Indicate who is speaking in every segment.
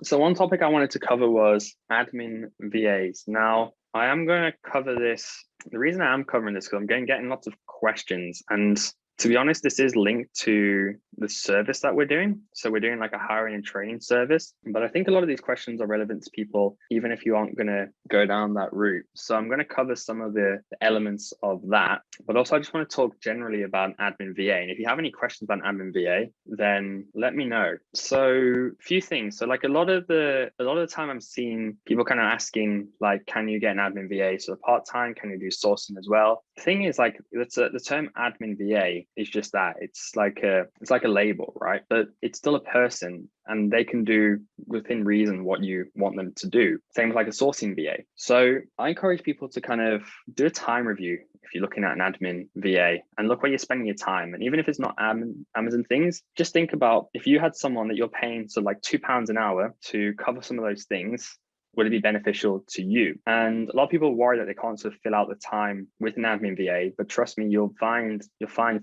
Speaker 1: So one topic I wanted to cover was admin VAs. Now, I am going to cover this. The reason I am covering this because I'm getting lots of questions, and to be honest, this is linked to the service that we're doing. So we're doing like a hiring and training service, but I think a lot of these questions are relevant to people, even if you aren't going to go down that route. So I'm going to cover some of the elements of that, but also I just want to talk generally about an admin VA. And if you have any questions about an admin VA, then let me know. So a few things. So like a lot of the time I'm seeing people kind of asking like, can you get an admin VA? So part-time, can you do sourcing as well? The thing is like the term admin VA is just that. It's like a label, right? But it's still a person and they can do within reason what you want them to do. Same as like a sourcing VA. So I encourage people to kind of do a time review if you're looking at an admin VA and look where you're spending your time. And even if it's not Amazon things, just think about if you had someone that you're paying so like £2 an hour to cover some of those things, would it be beneficial to you? And a lot of people worry that they can't sort of fill out the time with an admin VA, but trust me, you'll find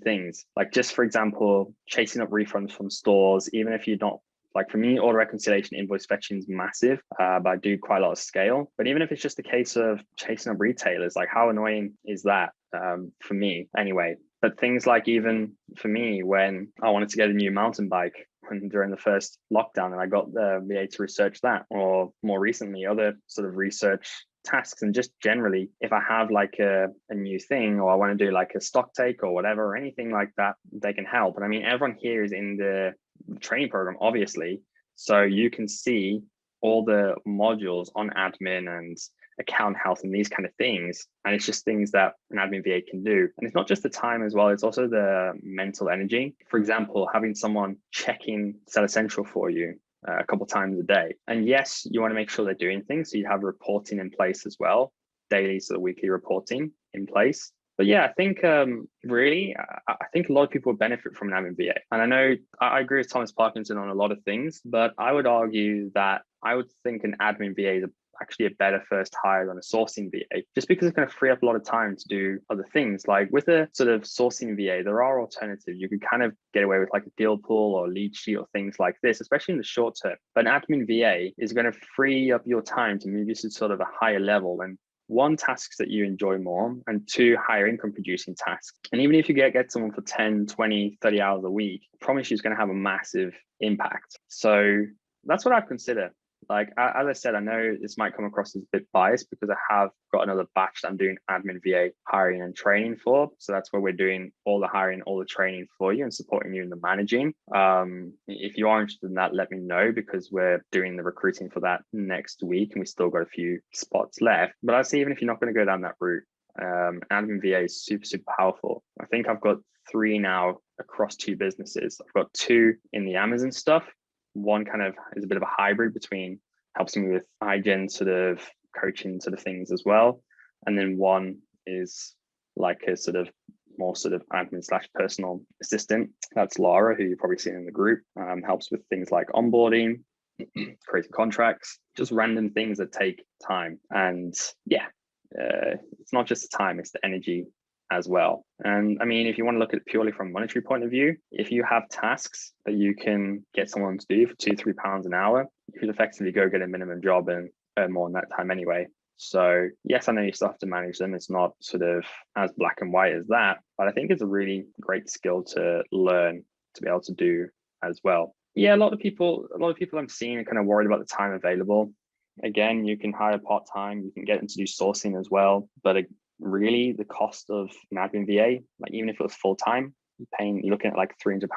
Speaker 1: things like, just for example, chasing up refunds from stores, even if you're not like, for me, order reconciliation, invoice fetching is massive, but I do quite a lot of scale. But even if it's just a case of chasing up retailers, like how annoying is that for me anyway? But things like, even for me, when I wanted to get a new mountain bike during the first lockdown, and I got the VA to research that, or more recently, other sort of research tasks. And just generally, if I have like a new thing, or I want to do like a stock take or whatever, or anything like that, they can help. And I mean, everyone here is in the training program, obviously, so you can see all the modules on admin and account health and these kind of things. And it's just things that an admin VA can do. And it's not just the time as well, it's also the mental energy. For example, having someone checking Seller Central for you a couple of times a day. And yes, you want to make sure they're doing things. So you have reporting in place as well, daily, sort of weekly reporting in place. But yeah, I think really, I think a lot of people would benefit from an admin VA. And I know I agree with Thomas Parkinson on a lot of things, but I would argue that I would think an admin VA is actually a better first hire than a sourcing VA, just because it's going to free up a lot of time to do other things. Like with a sort of sourcing VA, there are alternatives. You can kind of get away with like a deal pool or lead sheet or things like this, especially in the short term. But an admin VA is going to free up your time to move you to sort of a higher level, and one, tasks that you enjoy more, and two, higher income producing tasks. And even if you get someone for 10, 20, 30 hours a week, I promise you it's going to have a massive impact. So that's what I'd consider. Like, as I said, I know this might come across as a bit biased because I have got another batch that I'm doing admin VA hiring and training for. So that's where we're doing all the hiring, all the training for you and supporting you in the managing. If you are interested in that, let me know, because we're doing the recruiting for that next week and we still got a few spots left. But I'd say even if you're not going to go down that route, admin VA is super, super powerful. I think I've got 3 now across 2 businesses. I've got 2 in the Amazon stuff. One kind of is a bit of a hybrid between helps me with iGen sort of coaching sort of things as well. And then one is like a sort of more sort of admin / personal assistant. That's Laura, who you've probably seen in the group, helps with things like onboarding, creating contracts, just random things that take time. And yeah, it's not just the time, it's the energy as well. And I mean, if you want to look at it purely from a monetary point of view, if you have tasks that you can get someone to do for £2-3 an hour, you could effectively go get a minimum job and earn more in that time anyway. So yes, I know you still have to manage them. It's not sort of as black and white as that, but I think it's a really great skill to learn to be able to do as well. Yeah, a lot of people I'm seeing are kind of worried about the time available. Again, you can hire part-time, you can get them to do sourcing as well, but really the cost of an admin VA, like even if it was full-time, you're looking at like £300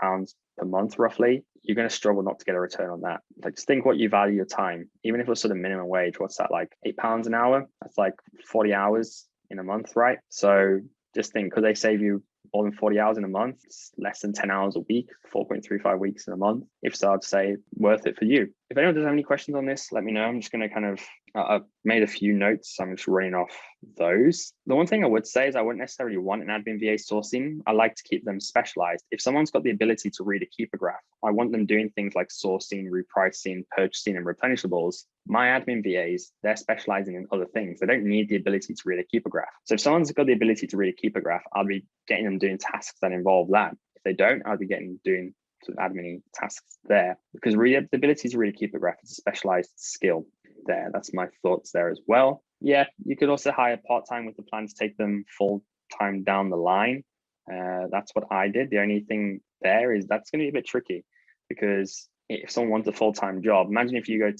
Speaker 1: per month roughly, you're going to struggle not to get a return on that. Like, just think what you value your time. Even if it was sort of minimum wage, what's that, like £8 an hour? That's like 40 hours in a month, right? So just think, could they save you more than 40 hours in a month? It's less than 10 hours a week, 4.35 weeks in a month. If so, I'd say worth it for you. If anyone does have any questions on this, let me know. I'm just going to kind of, I've made a few notes, so I'm just running off those. The one thing I would say is I wouldn't necessarily want an admin VA sourcing. I like to keep them specialized. If someone's got the ability to read a keeper graph, I want them doing things like sourcing, repricing, purchasing, and replenishables. My admin VAs, they're specializing in other things. They don't need the ability to read a keeper graph. So if someone's got the ability to read a keeper graph, I'll be getting them doing tasks that involve that. If they don't, I'll be getting doing sort of admin tasks there, because really the ability to really keep it ref is a specialized skill there. That's my thoughts there as well. Yeah, you could also hire part-time with the plan to take them full-time down the line. That's what I did. The only thing there is that's going to be a bit tricky, because if someone wants a full-time job, imagine if you're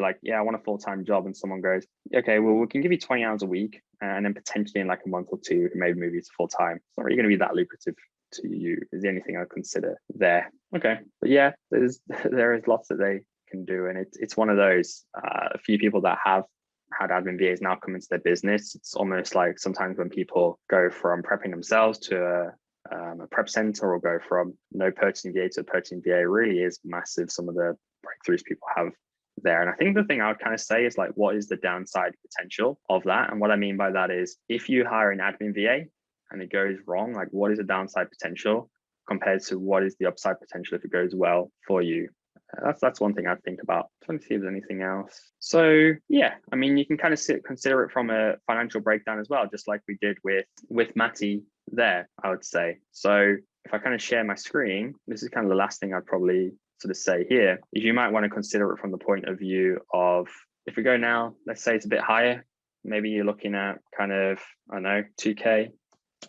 Speaker 1: like, yeah, I want a full-time job, and someone goes, okay, well, we can give you 20 hours a week, and then potentially in like a month or two, we can maybe move you to full-time. It's not really going to be that lucrative to you, is the only thing I'd consider there. Okay, but yeah, there is lots that they can do, and it's one of those. A few people that have had admin VAs now come into their business. It's almost like sometimes when people go from prepping themselves to a prep center, or go from no purchasing VA to a purchasing VA, really is massive. Some of the breakthroughs people have there. And I think the thing I would kind of say is like, what is the downside potential of that? And what I mean by that is, if you hire an admin VA and it goes wrong, like what is the downside potential compared to what is the upside potential if it goes well for you? That's one thing I think about. Trying to see if there's anything else. So yeah, I mean, you can kind of consider it from a financial breakdown as well, just like we did with Matty there, I would say. So if I kind of share my screen, this is kind of the last thing I'd probably sort of say here, is you might want to consider it from the point of view of, if we go now, let's say it's a bit higher, maybe you're looking at kind of, I don't know, 2K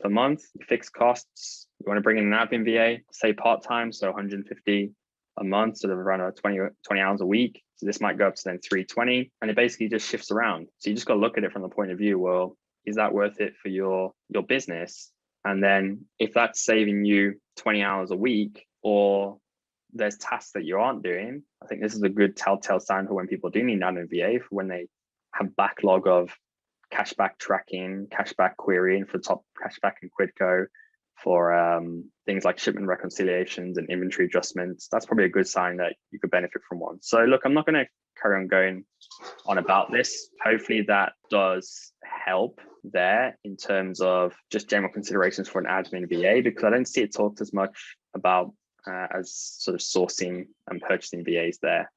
Speaker 1: per month, fixed costs. You want to bring in an admin VA, say part-time, so 150 a month, sort of around 20 hours a week. So this might go up to then 320, and it basically just shifts around. So you just got to look at it from the point of view, well, is that worth it for your business? And then if that's saving you 20 hours a week, or there's tasks that you aren't doing, I think this is a good telltale sign for when people do need an admin VA, for when they have backlog of cashback tracking, cashback querying for top cashback and Quidco, for things like shipment reconciliations and inventory adjustments. That's probably a good sign that you could benefit from one. So look, I'm not going to carry on going on about this. Hopefully that does help there in terms of just general considerations for an admin VA, because I don't see it talked as much about as sort of sourcing and purchasing VAs there.